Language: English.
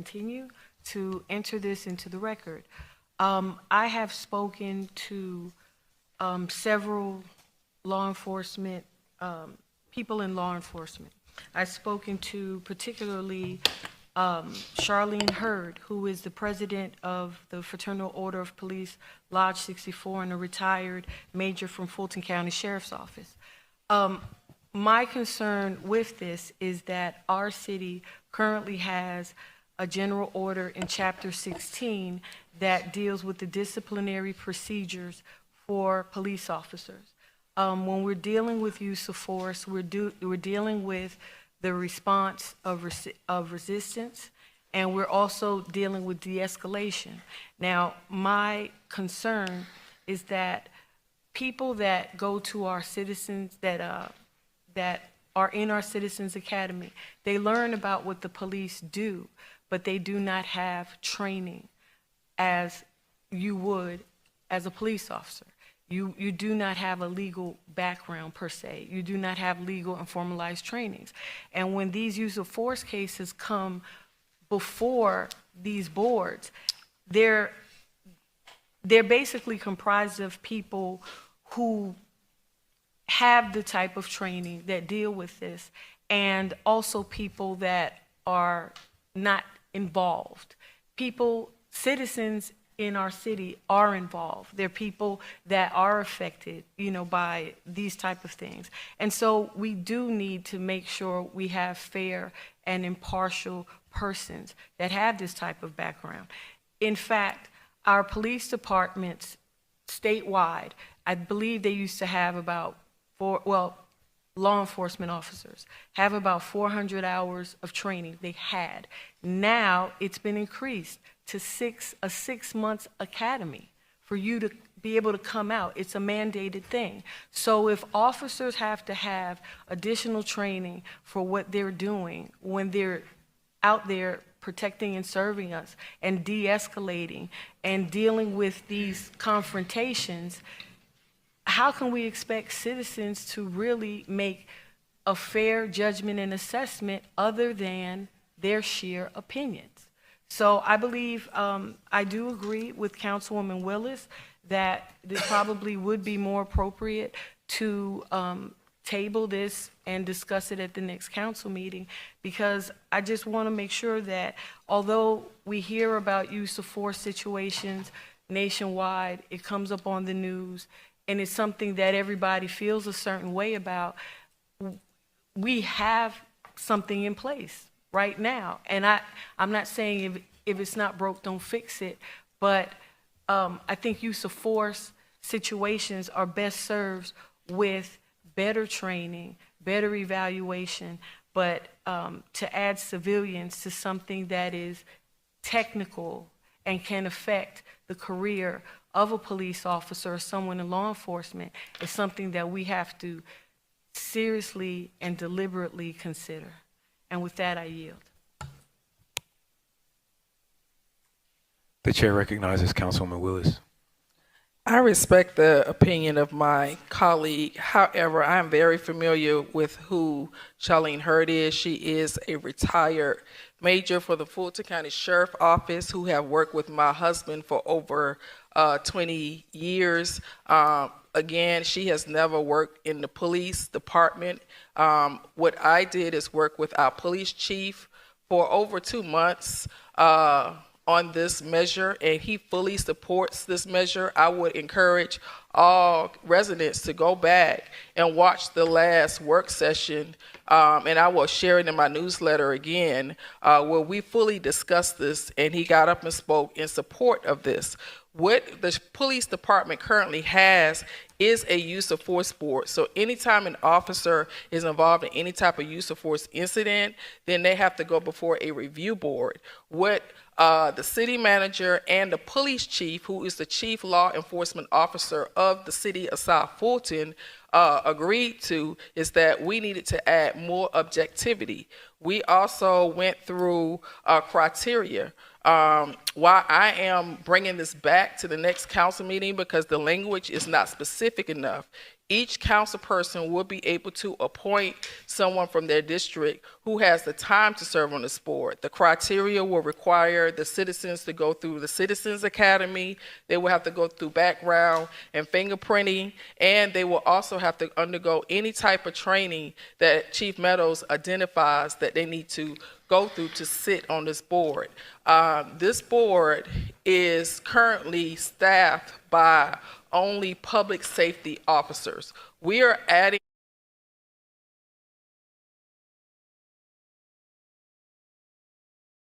continue to enter this into the record. I have spoken to several law enforcement, people in law enforcement. I've spoken to particularly Charlene Hurd, who is the president of the Fraternal Order of Police, Lodge 64, and a retired major from Fulton County Sheriff's Office. My concern with this is that our city currently has a general order in Chapter 16 that deals with the disciplinary procedures for police officers. When we're dealing with use of force, we're dealing with the response of resistance, and we're also dealing with de-escalation. Now, my concern is that people that go to our citizens, that are in our Citizens Academy, they learn about what the police do, but they do not have training as you would as a police officer. You do not have a legal background per se. You do not have legal and formalized trainings. And when these use of force cases come before these boards, they're basically comprised of people who have the type of training that deal with this, and also people that are not involved. Citizens in our city are involved. They're people that are affected, by these type of things. And so we do need to make sure we have fair and impartial persons that have this type of background. In fact, our police departments statewide, I believe they used to have about law enforcement officers have about 400 hours of training. They had. Now it's been increased to a 6 month academy for you to be able to come out. It's a mandated thing. So if officers have to have additional training for what they're doing when they're out there protecting and serving us and de-escalating and dealing with these confrontations, how can we expect citizens to really make a fair judgment and assessment other than their sheer opinions? So I believe, I do agree with Councilwoman Willis that it probably would be more appropriate to table this and discuss it at the next council meeting, because I just want to make sure that although we hear about use of force situations nationwide, it comes up on the news, and it's something that everybody feels a certain way about, we have something in place right now. And I'm not saying if it's not broke, don't fix it, but I think use of force situations are best served with better training, better evaluation, but to add civilians to something that is technical and can affect the career of a police officer or someone in law enforcement is something that we have to seriously and deliberately consider. And with that, I yield. The chair recognizes Councilwoman Willis. I respect the opinion of my colleague. However, I'm very familiar with who Charlene Hurd is. She is a retired major for the Fulton County Sheriff's Office who have worked with my husband for over 20 years. Again, she has never worked in the police department. What I did is work with our police chief for over 2 months on this measure, and he fully supports this measure. I would encourage all residents to go back and watch the last work session, and I will share it in my newsletter again, where we fully discussed this, and he got up and spoke in support of this. What the police department currently has is a use of force board. So anytime an officer is involved in any type of use of force incident, then they have to go before a review board. What the city manager and the police chief, who is the chief law enforcement officer of the city of South Fulton, agreed to is that we needed to add more objectivity. We also went through criteria. Why I am bringing this back to the next council meeting, because the language is not specific enough. each council person will be able to appoint someone from their district who has the time to serve on this board. The criteria will require the citizens to go through the Citizens Academy. They will have to go through background and fingerprinting, and they will also have to undergo any type of training that Chief Meadows identifies that they need to go through to sit on this board. This board is currently staffed by only public safety officers. We are adding